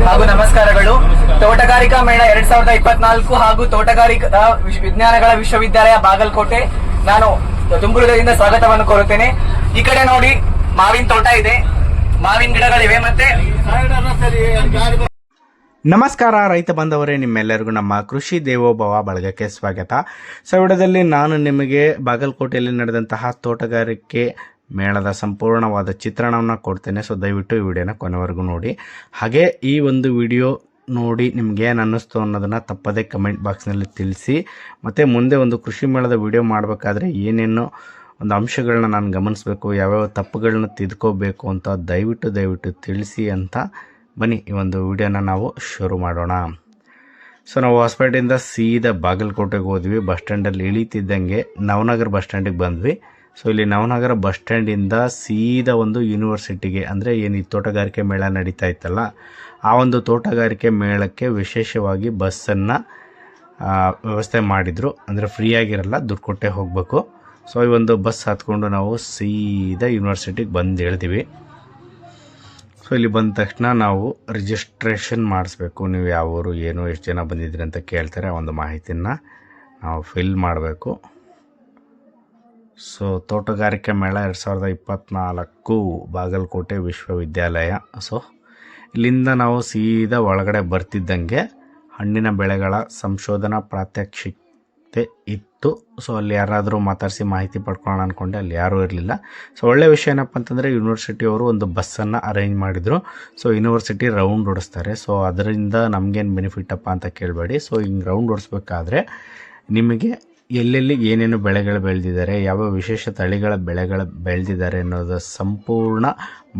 ಹಾಗೂ ನಮಸ್ಕಾರಗಳು. ತೋಟಗಾರಿಕಾ ಮೇಳ 2024 ಹಾಗೂ ತೋಟಗಾರಿಕಾ ವಿಜ್ಞಾನಗಳ ವಿಶ್ವವಿದ್ಯಾಲಯ ಬಾಗಲಕೋಟೆ, ನಾನು ತುಂಬು ಹೃದಯದಿಂದ ಸ್ವಾಗತವನ್ನು ಕೋರುತ್ತೇನೆ. ಈ ಕಡೆ ನೋಡಿ, ಮಾವಿನ ತೋಟ ಇದೆ, ಮಾವಿನ ಗಿಡಗಳಿವೆ. ಮತ್ತೆ ನಮಸ್ಕಾರ ರೈತ ಬಾಂಧವರೇ, ನಿಮ್ಮೆಲ್ಲರಿಗೂ ನಮ್ಮ ಕೃಷಿ ದೇವೋಭವ ಬಳಗಕ್ಕೆ ಸ್ವಾಗತ. ಸೊ ವಿಡಿಯೋದಲ್ಲಿ ನಾನು ನಿಮಗೆ ಬಾಗಲಕೋಟೆಯಲ್ಲಿ ನಡೆದಂತಹ ತೋಟಗಾರಿಕೆ ಮೇಳದ ಸಂಪೂರ್ಣವಾದ ಚಿತ್ರಣವನ್ನು ಕೊಡ್ತೇನೆ. ಸೊ ದಯವಿಟ್ಟು ಈ ವಿಡಿಯೋನ ಕೊನೆವರೆಗೂ ನೋಡಿ. ಹಾಗೆ ಈ ಒಂದು ವಿಡಿಯೋ ನೋಡಿ ನಿಮ್ಗೆ ಏನು ಅನ್ನಿಸ್ತು ಅನ್ನೋದನ್ನು ತಪ್ಪದೇ ಕಮೆಂಟ್ ಬಾಕ್ಸ್ನಲ್ಲಿ ತಿಳಿಸಿ. ಮತ್ತು ಮುಂದೆ ಒಂದು ಕೃಷಿ ಮೇಳದ ವಿಡಿಯೋ ಮಾಡಬೇಕಾದ್ರೆ ಏನೇನೋ ಒಂದು ಅಂಶಗಳನ್ನ ನಾನು ಗಮನಿಸಬೇಕು, ಯಾವ್ಯಾವ ತಪ್ಪುಗಳನ್ನ ತಿದ್ಕೋಬೇಕು ಅಂತ ದಯವಿಟ್ಟು ತಿಳಿಸಿ ಅಂತ ಬನ್ನಿ ಈ ಒಂದು ವಿಡಿಯೋನ ನಾವು ಶುರು ಮಾಡೋಣ. ಸೊ ನಾವು ಹೊಸಪೇಟೆಯಿಂದ ಸೀದಾ ಬಾಗಲಕೋಟೆಗೆ ಹೋದ್ವಿ. ಬಸ್ ಸ್ಟ್ಯಾಂಡಲ್ಲಿ ಇಳಿತಿದ್ದಂಗೆ ನವನಗರ ಬಸ್ ಸ್ಟ್ಯಾಂಡಿಗೆ ಬಂದ್ವಿ. ಸೊ ಇಲ್ಲಿ ನವನಗರ ಬಸ್ ಸ್ಟ್ಯಾಂಡಿಂದ ಸೀದಾ ಒಂದು ಯೂನಿವರ್ಸಿಟಿಗೆ, ಅಂದರೆ ಏನು ಈ ತೋಟಗಾರಿಕೆ ಮೇಳ ನಡೀತಾ ಇತ್ತಲ್ಲ, ಆ ಒಂದು ತೋಟಗಾರಿಕೆ ಮೇಳಕ್ಕೆ ವಿಶೇಷವಾಗಿ ಬಸ್ಸನ್ನು ವ್ಯವಸ್ಥೆ ಮಾಡಿದರು. ಅಂದರೆ ಫ್ರೀಯಾಗಿರಲ್ಲ, ದುಡ್ಡು ಕೊಟ್ಟೆ ಹೋಗಬೇಕು. ಸೊ ಈ ಒಂದು ಬಸ್ ಹತ್ಕೊಂಡು ನಾವು ಸೀದಾ ಯೂನಿವರ್ಸಿಟಿಗೆ ಬಂದು ಹೇಳ್ತೀವಿ. ಸೊ ಇಲ್ಲಿ ಬಂದ ತಕ್ಷಣ ನಾವು ರಿಜಿಸ್ಟ್ರೇಷನ್ ಮಾಡಿಸ್ಬೇಕು. ನೀವು ಯಾವ ಊರು, ಏನು, ಎಷ್ಟು ಜನ ಬಂದಿದ್ದೀರಿ ಅಂತ ಕೇಳ್ತಾರೆ. ಆ ಒಂದು ಮಾಹಿತಿಯನ್ನು ನಾವು ಫಿಲ್ ಮಾಡಬೇಕು. ಸೊ ತೋಟಗಾರಿಕೆ ಮೇಳ 2024 ಬಾಗಲಕೋಟೆ ವಿಶ್ವವಿದ್ಯಾಲಯ. ಸೊ ಇಲ್ಲಿಂದ ನಾವು ಸೀದಾ ಒಳಗಡೆ ಬರ್ತಿದ್ದಂಗೆ ಹಣ್ಣಿನ ಬೆಳೆಗಳ ಸಂಶೋಧನಾ ಪ್ರಾತ್ಯಕ್ಷಿತೆ ಇತ್ತು. ಸೊ ಅಲ್ಲಿ ಯಾರಾದರೂ ಮಾತಾಡಿಸಿ ಮಾಹಿತಿ ಪಡ್ಕೊಳ್ಳೋಣ ಅಂದ್ಕೊಂಡೆ, ಅಲ್ಲಿ ಯಾರೂ ಇರಲಿಲ್ಲ. ಸೊ ಒಳ್ಳೆಯ ವಿಷಯ ಏನಪ್ಪ ಅಂತಂದರೆ, ಯೂನಿವರ್ಸಿಟಿಯವರು ಒಂದು ಬಸ್ಸನ್ನು ಅರೇಂಜ್ ಮಾಡಿದರು. ಸೊ ಯೂನಿವರ್ಸಿಟಿ ರೌಂಡ್ ಓಡಿಸ್ತಾರೆ. ಸೊ ಅದರಿಂದ ನಮಗೇನು ಬೆನಿಫಿಟಪ್ಪ ಅಂತ ಕೇಳಬೇಡಿ. ಸೊ ಹಿಂಗೆ ರೌಂಡ್ ಓಡಿಸ್ಬೇಕಾದ್ರೆ ನಿಮಗೆ ಎಲ್ಲೆಲ್ಲಿ ಏನೇನು ಬೆಳೆಗಳು ಬೆಳೆದಿದ್ದಾರೆ, ಯಾವ ವಿಶೇಷ ತಳಿಗಳ ಬೆಳೆಗಳು ಬೆಳೆದಿದ್ದಾರೆ ಅನ್ನೋದು ಸಂಪೂರ್ಣ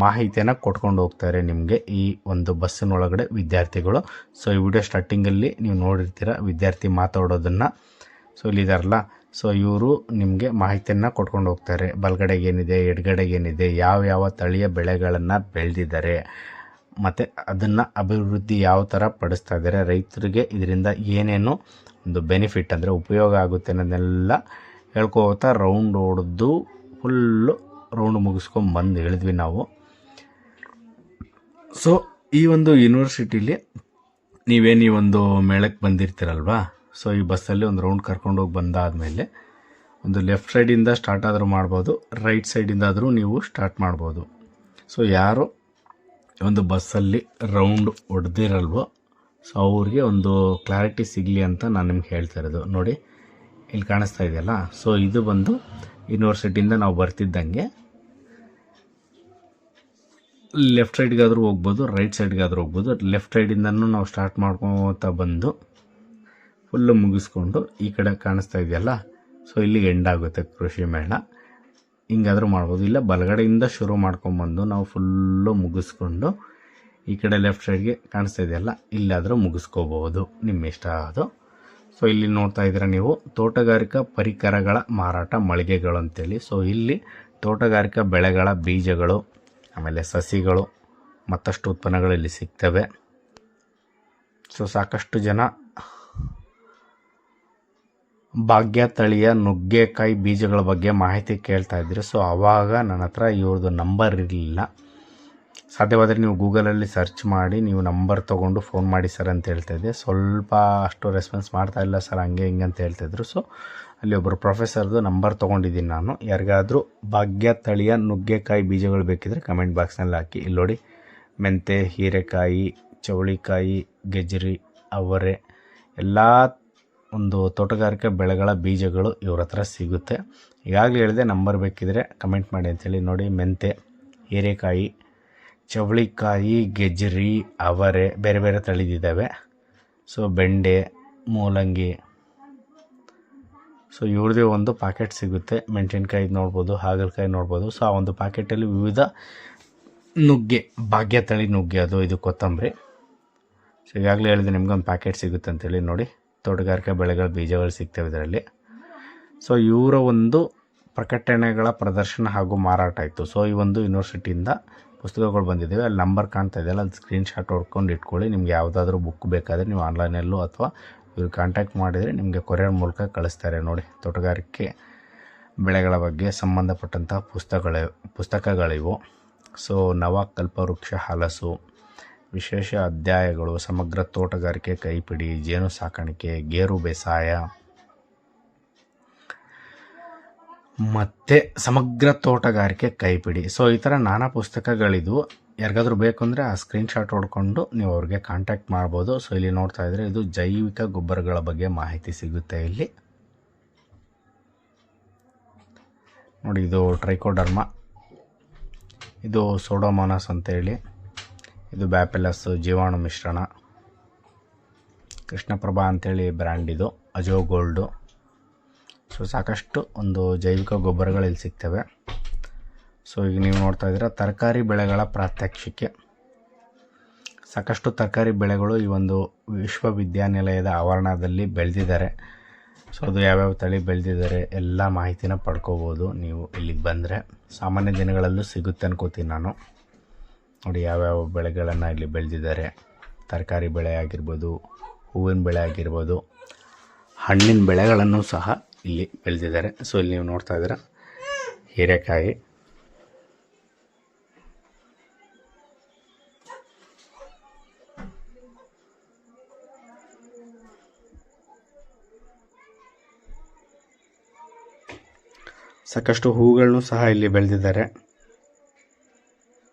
ಮಾಹಿತಿಯನ್ನು ಕೊಟ್ಕೊಂಡು ಹೋಗ್ತಾರೆ ನಿಮಗೆ ಈ ಒಂದು ಬಸ್ಸಿನೊಳಗಡೆ ವಿದ್ಯಾರ್ಥಿಗಳು. ಸೊ ಈ ವಿಡಿಯೋ ಸ್ಟಾರ್ಟಿಂಗಲ್ಲಿ ನೀವು ನೋಡಿರ್ತೀರ ವಿದ್ಯಾರ್ಥಿ ಮಾತಾಡೋದನ್ನು. ಸೊ ಇಲ್ಲಿದಾರಲ್ಲ, ಸೊ ಇವರು ನಿಮಗೆ ಮಾಹಿತಿಯನ್ನು ಕೊಟ್ಕೊಂಡು ಹೋಗ್ತಾರೆ. ಬಲಗಡೆಗೆ ಏನಿದೆ, ಎಡಗಡೆಗೆ ಏನಿದೆ, ಯಾವ ತಳಿಯ ಬೆಳೆಗಳನ್ನು ಬೆಳೆದಿದ್ದಾರೆ, ಮತ್ತು ಅದನ್ನು ಅಭಿವೃದ್ಧಿ ಯಾವ ಥರ ಪಡಿಸ್ತಾ ಇದ್ದಾರೆ, ರೈತರಿಗೆ ಇದರಿಂದ ಏನೇನು ಒಂದು ಬೆನಿಫಿಟ್ ಅಂದರೆ ಉಪಯೋಗ ಆಗುತ್ತೆ ಅನ್ನೋದನ್ನೆಲ್ಲ ಹೇಳ್ಕೋತಾ ರೌಂಡ್ ಹೊಡೆದು ಫುಲ್ಲು ರೌಂಡ್ ಮುಗಿಸ್ಕೊಂಡು ಬಂದು ಹೇಳಿದ್ವಿ ನಾವು. ಸೊ ಈ ಒಂದು ಯೂನಿವರ್ಸಿಟಿಲಿ ನೀವೇನು ಈ ಒಂದು ಮೇಳಕ್ಕೆ ಬಂದಿರ್ತೀರಲ್ವಾ, ಸೊ ಈ ಬಸ್ಸಲ್ಲಿ ಒಂದು ರೌಂಡ್ ಕರ್ಕೊಂಡೋಗಿ ಬಂದಾದಮೇಲೆ ಒಂದು ಲೆಫ್ಟ್ ಸೈಡಿಂದ ಸ್ಟಾರ್ಟ್ ಆದರೂ ಮಾಡ್ಬೋದು, ರೈಟ್ ಸೈಡಿಂದಾದರೂ ನೀವು ಸ್ಟಾರ್ಟ್ ಮಾಡ್ಬೋದು. ಸೊ ಯಾರು ಒಂದು ಬಸ್ಸಲ್ಲಿ ರೌಂಡ್ ಹೊಡೆದಿರಲ್ವೋ, ಸೊ ಅವ್ರಿಗೆ ಒಂದು ಕ್ಲಾರಿಟಿ ಸಿಗಲಿ ಅಂತ ನಾನು ನಿಮ್ಗೆ ಹೇಳ್ತಾ ಇರೋದು. ನೋಡಿ ಇಲ್ಲಿ ಕಾಣಿಸ್ತಾ ಇದೆಯಲ್ಲ, ಸೊ ಇದು ಬಂದು ಯೂನಿವರ್ಸಿಟಿಯಿಂದ ನಾವು ಬರ್ತಿದ್ದಂಗೆ ಲೆಫ್ಟ್ ಸೈಡ್ಗಾದರೂ ಹೋಗ್ಬೋದು, ರೈಟ್ ಸೈಡ್ಗಾದರೂ ಹೋಗ್ಬೋದು. ಲೆಫ್ಟ್ ಸೈಡಿಂದನೂ ನಾವು ಸ್ಟಾರ್ಟ್ ಮಾಡ್ಕೊತಾ ಬಂದು ಫುಲ್ಲು ಮುಗಿಸ್ಕೊಂಡು ಈ ಕಡೆ ಕಾಣಿಸ್ತಾ ಇದೆಯಲ್ಲ, ಸೊ ಇಲ್ಲಿಗೆ ಎಂಡ್ ಆಗುತ್ತೆ ಕೃಷಿ ಮೇಳ. ಹಿಂಗಾದರೂ ಮಾಡ್ಬೋದು. ಇಲ್ಲ ಬಲಗಡೆಯಿಂದ ಶುರು ಮಾಡ್ಕೊಂಬಂದು ನಾವು ಫುಲ್ಲು ಮುಗಿಸ್ಕೊಂಡು ಈ ಕಡೆ ಲೆಫ್ಟ್ ಸೈಡ್ಗೆ ಕಾಣಿಸ್ತಾ ಇದೆಯಲ್ಲ, ಇಲ್ಲಾದರೂ ಮುಗಿಸ್ಕೋಬಹುದು, ನಿಮ್ಮ ಇಷ್ಟ ಅದು. ಸೊ ಇಲ್ಲಿ ನೋಡ್ತಾ ಇದ್ದೀರಾ ನೀವು, ತೋಟಗಾರಿಕಾ ಪರಿಕರಗಳ ಮಾರಾಟ ಮಳಿಗೆಗಳು ಅಂತೇಳಿ. ಸೊ ಇಲ್ಲಿ ತೋಟಗಾರಿಕಾ ಬೆಳೆಗಳ ಬೀಜಗಳು, ಆಮೇಲೆ ಸಸಿಗಳು, ಮತ್ತಷ್ಟು ಉತ್ಪನ್ನಗಳು ಇಲ್ಲಿ ಸಿಗ್ತವೆ. ಸೊ ಸಾಕಷ್ಟು ಜನ ಭಾಗ್ಯ ತಳಿಯ ನುಗ್ಗೆಕಾಯಿ ಬೀಜಗಳ ಬಗ್ಗೆ ಮಾಹಿತಿ ಕೇಳ್ತಾ ಇದ್ರಿ. ಸೊ ಆವಾಗ ನನ್ನ ಹತ್ರ ಇವ್ರದ್ದು ನಂಬರ್ ಇರಲಿಲ್ಲ. ಸಾಧ್ಯವಾದರೆ ನೀವು ಗೂಗಲಲ್ಲಿ ಸರ್ಚ್ ಮಾಡಿ ನೀವು ನಂಬರ್ ತೊಗೊಂಡು ಫೋನ್ ಮಾಡಿ ಸರ್ ಅಂತ ಹೇಳ್ತಾಯಿದ್ದೆ. ಸ್ವಲ್ಪ ಅಷ್ಟು ರೆಸ್ಪಾನ್ಸ್ ಮಾಡ್ತಾಯಿಲ್ಲ ಸರ್, ಹಂಗೆ ಹಿಂಗೆ ಅಂತ ಹೇಳ್ತಾಯಿದ್ರು. ಸೊ ಅಲ್ಲಿ ಒಬ್ಬರು ಪ್ರೊಫೆಸರ್ದು ನಂಬರ್ ತೊಗೊಂಡಿದ್ದೀನಿ ನಾನು. ಯಾರಿಗಾದರೂ ಭಾಗ್ಯ ತಳಿಯ ನುಗ್ಗೆಕಾಯಿ ಬೀಜಗಳು ಬೇಕಿದ್ರೆ ಕಮೆಂಟ್ ಬಾಕ್ಸ್ನಲ್ಲಿ ಹಾಕಿ. ಇಲ್ಲಿ ನೋಡಿ, ಮೆಂತೆ, ಹೀರೆಕಾಯಿ, ಚೌಳಿಕಾಯಿ, ಗೆಜ್ಜರಿ, ಅವರೆ, ಎಲ್ಲ ಒಂದು ತೋಟಗಾರಿಕಾ ಬೆಳೆಗಳ ಬೀಜಗಳು ಇವ್ರ ಹತ್ರ ಸಿಗುತ್ತೆ. ಈಗಾಗಲೇ ಹೇಳಿದೆ, ನಂಬರ್ ಬೇಕಿದ್ರೆ ಕಮೆಂಟ್ ಮಾಡಿ ಅಂತೇಳಿ. ನೋಡಿ, ಮೆಂತೆ, ಹೀರೆಕಾಯಿ, ಚವಳಿಕಾಯಿ, ಗೆಜ್ಜರಿ, ಅವರೆ, ಬೇರೆ ಬೇರೆ ತಳಿದಿದ್ದಾವೆ. ಸೊ ಬೆಂಡೆ, ಮೂಲಂಗಿ, ಸೊ ಇವ್ರದ್ದೇ ಒಂದು ಪ್ಯಾಕೆಟ್ ಸಿಗುತ್ತೆ. ಮೆಣಸಿನ್ಕಾಯಿ ನೋಡ್ಬೋದು, ಹಾಗಲಕಾಯಿ ನೋಡ್ಬೋದು. ಸೊ ಆ ಒಂದು ಪ್ಯಾಕೆಟಲ್ಲಿ ವಿವಿಧ ನುಗ್ಗೆ, ಭಾಗ್ಯ ತಳಿ ನುಗ್ಗೆ, ಅದು ಇದು ಕೊತ್ತಂಬರಿ. ಸೊ ಈಗಾಗಲೇ ಹೇಳಿದೆ ನಿಮ್ಗೊಂದು ಪ್ಯಾಕೆಟ್ ಸಿಗುತ್ತೆ ಅಂತೇಳಿ. ನೋಡಿ, ತೋಟಗಾರಿಕಾ ಬೆಳೆಗಳ ಬೀಜಗಳು ಸಿಗ್ತವೆ ಇದರಲ್ಲಿ. ಸೊ ಇವರ ಒಂದು ಪ್ರಕಟಣೆಗಳ ಪ್ರದರ್ಶನ ಹಾಗೂ ಮಾರಾಟ ಇತ್ತು. ಸೊ ಈ ಒಂದು ಯೂನಿವರ್ಸಿಟಿಯಿಂದ ಪುಸ್ತಕಗಳು ಬಂದಿದ್ದಾವೆ. ಅಲ್ಲಿ ನಂಬರ್ ಕಾಣ್ತಾ ಇದೆಯಲ್ಲ, ಅದು ಸ್ಕ್ರೀನ್ಶಾಟ್ ಹೊಡ್ಕೊಂಡು ಇಟ್ಕೊಳ್ಳಿ. ನಿಮ್ಗೆ ಯಾವುದಾದ್ರೂ ಬುಕ್ ಬೇಕಾದರೆ ನೀವು ಆನ್ಲೈನಲ್ಲೂ ಅಥವಾ ಇವ್ರು ಕಾಂಟ್ಯಾಕ್ಟ್ ಮಾಡಿದರೆ ನಿಮಗೆ ಕೊರಿಯರ್ ಮೂಲಕ ಕಳಿಸ್ತಾರೆ. ನೋಡಿ, ತೋಟಗಾರಿಕೆ ಬೆಳೆಗಳ ಬಗ್ಗೆ ಸಂಬಂಧಪಟ್ಟಂತಹ ಪುಸ್ತಕಗಳಿವು. ಸೊ ನವ ಕಲ್ಪವೃಕ್ಷ ಹಲಸು, ವಿಶೇಷ ಅಧ್ಯಾಯಗಳು, ಸಮಗ್ರ ತೋಟಗಾರಿಕೆ ಕೈಪಿಡಿ, ಜೇನು ಸಾಕಾಣಿಕೆ, ಗೇರು ಬೇಸಾಯ ಮತ್ತು ಸಮಗ್ರ ತೋಟಗಾರಿಕೆ ಕೈಪಿಡಿ. ಸೊ ಈ ಥರ ನಾನಾ ಪುಸ್ತಕಗಳಿದ್ವು. ಯಾರಿಗಾದ್ರೂ ಬೇಕು ಅಂದರೆ ಆ ಸ್ಕ್ರೀನ್ಶಾಟ್ ಹೊಡ್ಕೊಂಡು ನೀವು ಅವ್ರಿಗೆ ಕಾಂಟ್ಯಾಕ್ಟ್ ಮಾಡ್ಬೋದು. ಸೊ ಇಲ್ಲಿ ನೋಡ್ತಾ ಇದ್ರೆ ಇದು ಜೈವಿಕ ಗೊಬ್ಬರಗಳ ಬಗ್ಗೆ ಮಾಹಿತಿ ಸಿಗುತ್ತೆ ಇಲ್ಲಿ ನೋಡಿ. ಇದು ಟ್ರೈಕೋಡರ್ಮಾ, ಇದು ಸೋಡೋಮೋನಾಸ್ ಅಂತೇಳಿ, ಇದು ಬ್ಯಾಪೆಲಸ್ ಜೀವಾಣು ಮಿಶ್ರಣ, ಕೃಷ್ಣಪ್ರಭಾ ಅಂತೇಳಿ ಬ್ರ್ಯಾಂಡ್, ಇದು ಅಜೋ ಗೋಲ್ಡು. ಸೊ ಸಾಕಷ್ಟು ಒಂದು ಜೈವಿಕ ಗೊಬ್ಬರಗಳು ಇಲ್ಲಿ ಸಿಗ್ತವೆ. ಸೊ ಈಗ ನೀವು ನೋಡ್ತಾ ಇದ್ದೀರಾ ತರಕಾರಿ ಬೆಳೆಗಳ ಪ್ರಾತ್ಯಕ್ಷಿಕೆ. ಸಾಕಷ್ಟು ತರಕಾರಿ ಬೆಳೆಗಳು ಈ ಒಂದು ವಿಶ್ವವಿದ್ಯಾನಿಲಯದ ಆವರಣದಲ್ಲಿ ಬೆಳೆದಿದ್ದಾರೆ. ಸೊ ಅದು ಯಾವ್ಯಾವ ತಳಿ ಬೆಳೆದಿದ್ದಾರೆ ಎಲ್ಲ ಮಾಹಿತಿನ ಪಡ್ಕೋಬೋದು ನೀವು ಇಲ್ಲಿಗೆ ಬಂದರೆ. ಸಾಮಾನ್ಯ ದಿನಗಳಲ್ಲೂ ಸಿಗುತ್ತೆ ಅನ್ಕೋತೀನಿ ನಾನು. ನೋಡಿ ಯಾವ್ಯಾವ ಬೆಳೆಗಳನ್ನು ಇಲ್ಲಿ ಬೆಳೆದಿದ್ದಾರೆ. ತರಕಾರಿ ಬೆಳೆ ಆಗಿರ್ಬೋದು, ಹೂವಿನ ಬೆಳೆ ಆಗಿರ್ಬೋದು, ಹಣ್ಣಿನ ಬೆಳೆಗಳನ್ನು ಸಹ ಇಲ್ಲಿ ಬೆಳೆದಿದ್ದಾರೆ. ಸೊ ಇಲ್ಲಿ ನೀವು ನೋಡ್ತಾ ಇದ್ದೀರಾ ಹೀರೆಕಾಯಿ, ಸಾಕಷ್ಟು ಹೂಗಳನ್ನು ಸಹ ಇಲ್ಲಿ ಬೆಳೆದಿದ್ದಾರೆ.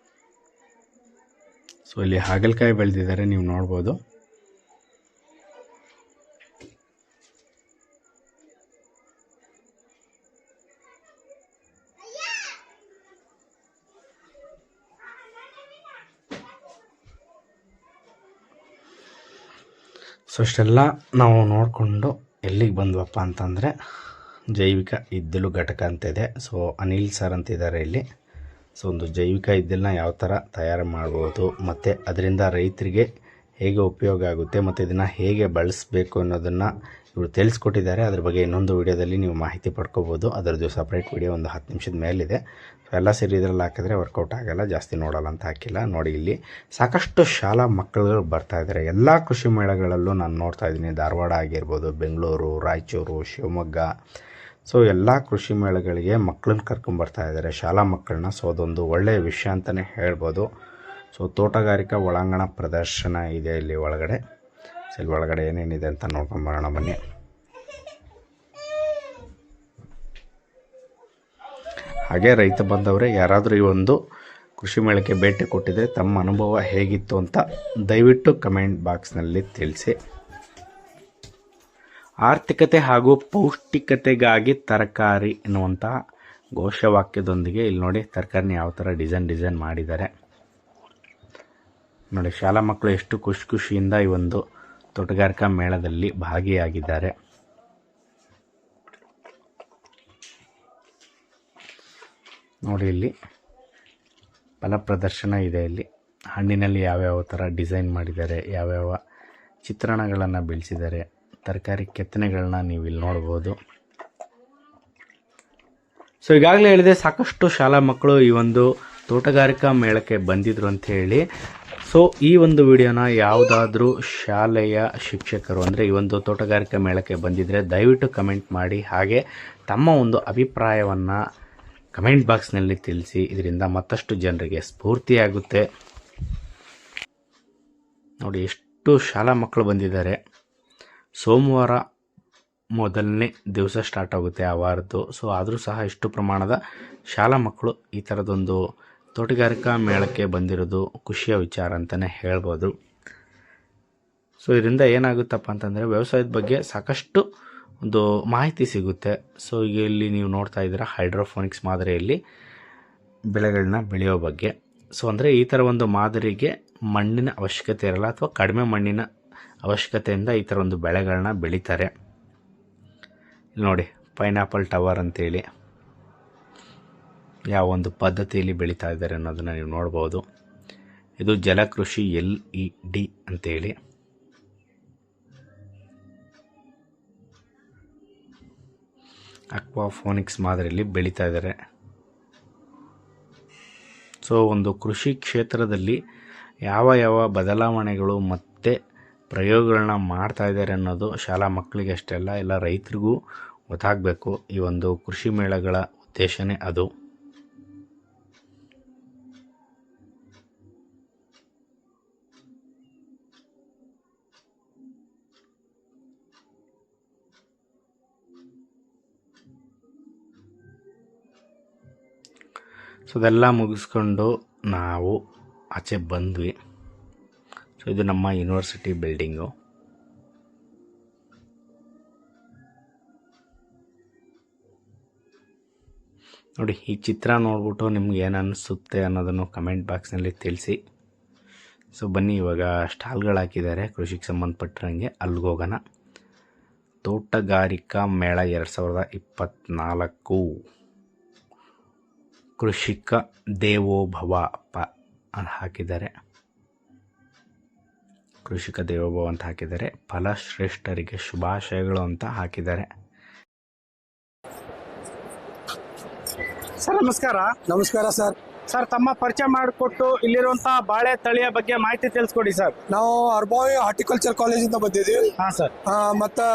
ಸೊ ಇಲ್ಲಿ ಹಾಗಲಕಾಯಿ ಬೆಳೆದಿದ್ದಾರೆ, ನೀವು ನೋಡ್ಬೋದು. ಸೊ ಇಷ್ಟೆಲ್ಲ ನಾವು ನೋಡಿಕೊಂಡು ಎಲ್ಲಿಗೆ ಬಂದ್ವಪ್ಪ ಅಂತಂದರೆ ಜೈವಿಕ ಇದ್ದಿಲು ಘಟಕ ಅಂತ ಇದೆ. ಸೊ ಅನಿಲ್ ಸರ್ ಅಂತಿದ್ದಾರೆ ಇಲ್ಲಿ. ಸೊ ಒಂದು ಜೈವಿಕ ಇದ್ದಿಲನ್ನ ಯಾವ ಥರ ತಯಾರು ಮಾಡ್ಬೋದು ಮತ್ತು ಅದರಿಂದ ರೈತರಿಗೆ ಹೇಗೆ ಉಪಯೋಗ ಆಗುತ್ತೆ ಮತ್ತು ಇದನ್ನು ಹೇಗೆ ಬಳಸಬೇಕು ಅನ್ನೋದನ್ನು ಇವರು ತಿಳಿಸ್ಕೊಟ್ಟಿದ್ದಾರೆ. ಅದ್ರ ಬಗ್ಗೆ ಇನ್ನೊಂದು ವಿಡಿಯೋದಲ್ಲಿ ನೀವು ಮಾಹಿತಿ ಪಡ್ಕೋಬೋದು. ಅದರದ್ದು ಸಪ್ರೇಟ್ ವಿಡಿಯೋ ಒಂದು 10 ನಿಮಿಷದ ಮೇಲಿದೆ. ಸೊ ಎಲ್ಲ ಸೇರಿ ಇದರಲ್ಲಿ ಹಾಕಿದ್ರೆ ವರ್ಕೌಟ್ ಆಗೋಲ್ಲ, ಜಾಸ್ತಿ ನೋಡೋಲ್ಲ ಅಂತ ಹಾಕಿಲ್ಲ. ನೋಡಿ ಇಲ್ಲಿ ಸಾಕಷ್ಟು ಶಾಲಾ ಮಕ್ಕಳುಗಳು ಬರ್ತಾಯಿದ್ದಾರೆ. ಎಲ್ಲ ಕೃಷಿ ಮೇಳಗಳಲ್ಲೂ ನಾನು ನೋಡ್ತಾ ಇದ್ದೀನಿ. ಧಾರವಾಡ ಆಗಿರ್ಬೋದು, ಬೆಂಗಳೂರು, ರಾಯಚೂರು, ಶಿವಮೊಗ್ಗ, ಸೊ ಎಲ್ಲ ಕೃಷಿ ಮೇಳಗಳಿಗೆ ಮಕ್ಕಳನ್ನ ಕರ್ಕೊಂಬರ್ತಾ ಇದ್ದಾರೆ, ಶಾಲಾ ಮಕ್ಕಳನ್ನ. ಸೊ ಅದೊಂದು ಒಳ್ಳೆಯ ವಿಷಯ ಅಂತಲೇ ಹೇಳ್ಬೋದು. ಸೊ ತೋಟಗಾರಿಕಾ ಒಳಾಂಗಣ ಪ್ರದರ್ಶನ ಇದೆ ಇಲ್ಲಿ ಒಳಗಡೆ. ಸೊ ಇಲ್ಲಿ ಒಳಗಡೆ ಏನೇನಿದೆ ಅಂತ ನೋಡ್ಕೊಂಡು ಬರೋಣ ಬನ್ನಿ. ಹಾಗೆ ರೈತ ಬಂದವರೇ ಯಾರಾದರೂ ಈ ಒಂದು ಕೃಷಿ ಮೇಳಕ್ಕೆ ಭೇಟಿ ಕೊಟ್ಟಿದ್ದರೆ ತಮ್ಮ ಅನುಭವ ಹೇಗಿತ್ತು ಅಂತ ದಯವಿಟ್ಟು ಕಮೆಂಟ್ ಬಾಕ್ಸ್ನಲ್ಲಿ ತಿಳಿಸಿ. ಆರ್ಥಿಕತೆ ಹಾಗೂ ಪೌಷ್ಟಿಕತೆಗಾಗಿ ತರಕಾರಿ ಎನ್ನುವಂತಹ ಘೋಷವಾಕ್ಯದೊಂದಿಗೆ ಇಲ್ಲಿ ನೋಡಿ ತರಕಾರಿನ ಯಾವ ಥರ ಡಿಸೈನ್ ಮಾಡಿದ್ದಾರೆ ನೋಡಿ. ಶಾಲಾ ಮಕ್ಕಳು ಎಷ್ಟು ಖುಷಿಯಿಂದ ಈ ಒಂದು ತೋಟಗಾರಿಕಾ ಮೇಳದಲ್ಲಿ ಭಾಗಿಯಾಗಿದ್ದಾರೆ. ನೋಡಿ ಇಲ್ಲಿ ಫಲ ಪ್ರದರ್ಶನ ಇದೆ. ಇಲ್ಲಿ ಹಣ್ಣಿನಲ್ಲಿ ಯಾವ್ಯಾವ ಥರ ಡಿಸೈನ್ ಮಾಡಿದ್ದಾರೆ, ಯಾವ್ಯಾವ ಚಿತ್ರಣಗಳನ್ನು ಬಿಡಿಸಿದ್ದಾರೆ, ತರಕಾರಿ ಕೆತ್ತನೆಗಳನ್ನ ನೀವು ಇಲ್ಲಿ ನೋಡ್ಬೋದು. ಸೊ ಈಗಾಗಲೇ ಹೇಳಿದೆ ಸಾಕಷ್ಟು ಶಾಲಾ ಮಕ್ಕಳು ಈ ಒಂದು ತೋಟಗಾರಿಕಾ ಮೇಳಕ್ಕೆ ಬಂದಿದ್ರು ಅಂತ ಹೇಳಿ. ಸೊ ಈ ಒಂದು ವಿಡಿಯೋನ ಯಾವುದಾದ್ರೂ ಶಾಲೆಯ ಶಿಕ್ಷಕರು ಅಂದರೆ ಈ ಒಂದು ತೋಟಗಾರಿಕಾ ಮೇಳಕ್ಕೆ ಬಂದಿದ್ದರೆ ದಯವಿಟ್ಟು ಕಮೆಂಟ್ ಮಾಡಿ. ಹಾಗೆ ತಮ್ಮ ಒಂದು ಅಭಿಪ್ರಾಯವನ್ನು ಕಮೆಂಟ್ ಬಾಕ್ಸ್ನಲ್ಲಿ ತಿಳಿಸಿ. ಇದರಿಂದ ಮತ್ತಷ್ಟು ಜನರಿಗೆ ಸ್ಫೂರ್ತಿಯಾಗುತ್ತೆ. ನೋಡಿ ಎಷ್ಟು ಶಾಲಾ ಮಕ್ಕಳು ಬಂದಿದ್ದಾರೆ. ಸೋಮವಾರ ಮೊದಲನೇ ದಿವಸ ಸ್ಟಾರ್ಟ್ ಆಗುತ್ತೆ ಆ ವಾರದ್ದು. ಸೊ ಆದರೂ ಸಹ ಇಷ್ಟು ಪ್ರಮಾಣದ ಶಾಲಾ ಮಕ್ಕಳು ಈ ಥರದೊಂದು ತೋಟಗಾರಿಕಾ ಮೇಳಕ್ಕೆ ಬಂದಿರೋದು ಖುಷಿಯ ವಿಚಾರ ಅಂತಲೇ ಹೇಳ್ಬೋದು. ಸೊ ಇದರಿಂದ ಏನಾಗುತ್ತಪ್ಪ ಅಂತಂದರೆ ವ್ಯವಸಾಯದ ಬಗ್ಗೆ ಸಾಕಷ್ಟು ಒಂದು ಮಾಹಿತಿ ಸಿಗುತ್ತೆ. ಸೊ ಈಗ ಇಲ್ಲಿ ನೀವು ನೋಡ್ತಾ ಇದ್ದೀರಾ ಹೈಡ್ರೋಫೋನಿಕ್ಸ್ ಮಾದರಿಯಲ್ಲಿ ಬೆಳೆಗಳನ್ನ ಬೆಳೆಯೋ ಬಗ್ಗೆ. ಸೊ ಅಂದರೆ ಈ ಥರ ಒಂದು ಮಾದರಿಗೆ ಮಣ್ಣಿನ ಅವಶ್ಯಕತೆ ಇರಲ್ಲ, ಅಥವಾ ಕಡಿಮೆ ಮಣ್ಣಿನ ಅವಶ್ಯಕತೆಯಿಂದ ಈ ಥರ ಒಂದು ಬೆಳೆಗಳನ್ನ ಬೆಳೀತಾರೆ. ಇಲ್ಲಿ ನೋಡಿ ಪೈನಾಪಲ್ ಟವರ್ ಅಂತೇಳಿ ಯಾವ ಒಂದು ಪದ್ಧತಿಯಲ್ಲಿ ಬೆಳೀತಾ ಇದ್ದಾರೆ ಅನ್ನೋದನ್ನು ನೀವು ನೋಡ್ಬೋದು. ಇದು ಜಲಕೃಷಿ LED ಅಂತೇಳಿ. ಅಕ್ವಾಫೋನಿಕ್ಸ್ ಮಾದರಿಯಲ್ಲಿ ಬೆಳೀತಾ ಇದ್ದಾರೆ. ಸೊ ಒಂದು ಕೃಷಿ ಕ್ಷೇತ್ರದಲ್ಲಿ ಯಾವ ಬದಲಾವಣೆಗಳು ಮತ್ತು ಪ್ರಯೋಗಗಳನ್ನ ಮಾಡ್ತಾ ಇದ್ದಾರೆ ಅನ್ನೋದು ಶಾಲಾ ಮಕ್ಕಳಿಗೆ ಅಷ್ಟೇ ಅಲ್ಲ, ಎಲ್ಲ ರೈತರಿಗೂ ಗೊತ್ತಾಗಬೇಕು. ಈ ಒಂದು ಕೃಷಿ ಮೇಳಗಳ ಉದ್ದೇಶನೇ ಅದು. ಸೊ ಅದೆಲ್ಲ ಮುಗಿಸ್ಕೊಂಡು ನಾವು ಆಚೆ ಬಂದ್ವಿ. ಸೊ ಇದು ನಮ್ಮ ಯೂನಿವರ್ಸಿಟಿ ಬಿಲ್ಡಿಂಗು. ನೋಡಿ, ಈ ಚಿತ್ರ ನೋಡ್ಬಿಟ್ಟು ನಿಮ್ಗೆ ಏನು ಅನಿಸುತ್ತೆ ಅನ್ನೋದನ್ನು ಕಮೆಂಟ್ ಬಾಕ್ಸ್ನಲ್ಲಿ ತಿಳಿಸಿ. ಸೊ ಬನ್ನಿ, ಇವಾಗ ಸ್ಟಾಲ್ಗಳು ಹಾಕಿದ್ದಾರೆ ಕೃಷಿಗೆ ಸಂಬಂಧಪಟ್ಟಂಗೆ, ಅಲ್ಲಿಗೆ ಹೋಗೋಣ. ತೋಟಗಾರಿಕಾ ಮೇಳ 2024 ಕೃಷಿಕ ದೇವೋಭವ ಅಂತ ಹಾಕಿದ್ದಾರೆ. ಕೃಷಿಕ ದೇವೋಭವ ಅಂತ ಹಾಕಿದ್ದಾರೆ. ಫಲಶ್ರೇಷ್ಠರಿಗೆ ಶುಭಾಶಯಗಳು ಅಂತ ಹಾಕಿದ್ದಾರೆ. ಸರ್ ನಮಸ್ಕಾರ. ನಮಸ್ಕಾರ ಸರ್. ಸರ್ ತಮ್ಮ ಪರಿಚಯ ಮಾಡಿಕೊಟ್ಟು ಇಲ್ಲಿರುವಂತಹ ಬಾಳೆ ತಳಿಯ ಬಗ್ಗೆ ಮಾಹಿತಿ ತಿಳಿಸ್ಕೊಡಿ ಸರ್. ನಾವು ಅರ್ಬಾವಿ ಹಾರ್ಟಿಕಲ್ಚರ್ ಕಾಲೇಜಿಂದ ಬಂದಿದ್ದೀವಿ. ಹಾ ಸರ್. ಮತ್ತೆ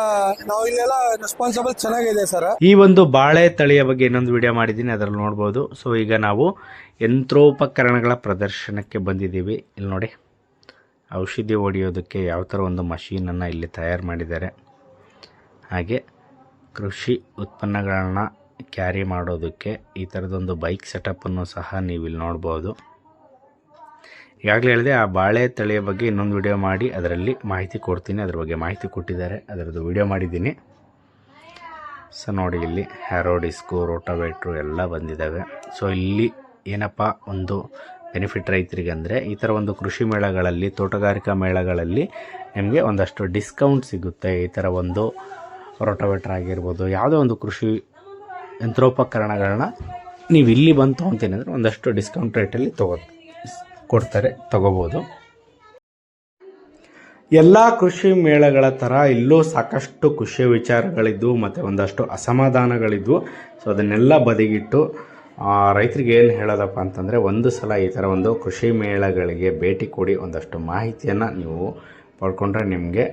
ನಾವು ಇಲ್ಲೆಲ್ಲ ರೆಸ್ಪಾನ್ಸಿಬಲ್ ಚೆನ್ನಾಗಿದೆ ಸರ್. ಈ ಒಂದು ಬಾಳೆ ತಳಿಯ ಬಗ್ಗೆ ಇನ್ನೊಂದು ವಿಡಿಯೋ ಮಾಡಿದ್ದೀನಿ, ಅದರಲ್ಲಿ ನೋಡ್ಬೋದು. ಸೊ ಈಗ ನಾವು ಯಂತ್ರೋಪಕರಣಗಳ ಪ್ರದರ್ಶನಕ್ಕೆ ಬಂದಿದ್ದೀವಿ. ಇಲ್ಲಿ ನೋಡಿ, ಔಷಧಿ ಹೊಡೆಯೋದಕ್ಕೆ ಯಾವ ಥರ ಒಂದು ಮಷೀನನ್ನು ಇಲ್ಲಿ ತಯಾರು ಮಾಡಿದ್ದಾರೆ. ಹಾಗೆ ಕೃಷಿ ಉತ್ಪನ್ನಗಳನ್ನ ಕ್ಯಾರಿ ಮಾಡೋದಕ್ಕೆ ಈ ಥರದೊಂದು ಬೈಕ್ ಸೆಟಪ್ಪನ್ನು ಸಹ ನೀವು ಇಲ್ಲಿ ನೋಡ್ಬೋದು. ಈಗಾಗಲೇ ಹೇಳಿದೆ, ಆ ಬಾಳೆ ತಳಿಯ ಬಗ್ಗೆ ಇನ್ನೊಂದು ವಿಡಿಯೋ ಮಾಡಿ ಅದರಲ್ಲಿ ಮಾಹಿತಿ ಕೊಡ್ತೀನಿ. ಅದ್ರ ಬಗ್ಗೆ ಮಾಹಿತಿ ಕೊಟ್ಟಿದ್ದಾರೆ, ಅದರದ್ದು ವಿಡಿಯೋ ಮಾಡಿದ್ದೀನಿ. ಸೊ ನೋಡಿ, ಇಲ್ಲಿ ಹ್ಯಾರೋ ಡಿಸ್ಕು, ರೋಟಾವೇಟ್ರು ಎಲ್ಲ ಬಂದಿದ್ದಾವೆ. ಸೊ ಇಲ್ಲಿ ಏನಪ್ಪ ಒಂದು ಬೆನಿಫಿಟ್ ರೈತರಿಗೆ ಅಂದರೆ, ಈ ಥರ ಒಂದು ಕೃಷಿ ಮೇಳಗಳಲ್ಲಿ, ತೋಟಗಾರಿಕಾ ಮೇಳಗಳಲ್ಲಿ ನಿಮಗೆ ಒಂದಷ್ಟು ಡಿಸ್ಕೌಂಟ್ ಸಿಗುತ್ತೆ. ಈ ಥರ ಒಂದು ರೋಟಾವೇಟ್ರ್ ಆಗಿರ್ಬೋದು, ಯಾವುದೋ ಒಂದು ಕೃಷಿ ಯಂತ್ರೋಪಕರಣಗಳನ್ನ ನೀವು ಇಲ್ಲಿ ಬಂದು ತೊಗೊತೀನಿ ಅಂದರೆ ಒಂದಷ್ಟು ಡಿಸ್ಕೌಂಟ್ ರೇಟಲ್ಲಿ ತಗೋಬೋದು. ಎಲ್ಲ ಕೃಷಿ ಮೇಳಗಳ ಥರ ಇಲ್ಲೂ ಸಾಕಷ್ಟು ಖುಷಿಯ ವಿಚಾರಗಳಿದ್ವು ಮತ್ತು ಒಂದಷ್ಟು ಅಸಮಾಧಾನಗಳಿದ್ವು. ಸೊ ಅದನ್ನೆಲ್ಲ ಬದಿಗಿಟ್ಟು ರೈತರಿಗೆ ಏನು ಹೇಳೋದಪ್ಪ ಅಂತಂದರೆ, ಒಂದು ಸಲ ಈ ಥರ ಒಂದು ಕೃಷಿ ಮೇಳಗಳಿಗೆ ಭೇಟಿ ಕೊಡಿ, ಒಂದಷ್ಟು ಮಾಹಿತಿಯನ್ನು ನೀವು ಪಡ್ಕೊಂಡ್ರೆ ನಿಮಗೆ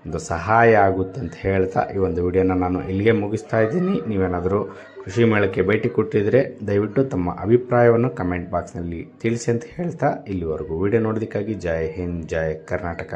ಒಂದು ಸಹಾಯ ಆಗುತ್ತೆ ಅಂತ ಹೇಳ್ತಾ ಈ ಒಂದು ವಿಡಿಯೋನ ನಾನು ಇಲ್ಲಿಗೆ ಮುಗಿಸ್ತಾ ಇದ್ದೀನಿ. ನೀವೇನಾದರೂ ಕೃಷಿ ಮೇಳಕ್ಕೆ ಭೇಟಿ ಕೊಟ್ಟಿದ್ರೆ ದಯವಿಟ್ಟು ತಮ್ಮ ಅಭಿಪ್ರಾಯವನ್ನು ಕಮೆಂಟ್ ಬಾಕ್ಸ್ನಲ್ಲಿ ತಿಳಿಸಿ ಅಂತ ಹೇಳ್ತಾ ಇಲ್ಲಿವರೆಗೂ ವಿಡಿಯೋ ನೋಡೋದಕ್ಕಾಗಿ ಜೈ ಹಿಂದ್, ಜೈ ಕರ್ನಾಟಕ.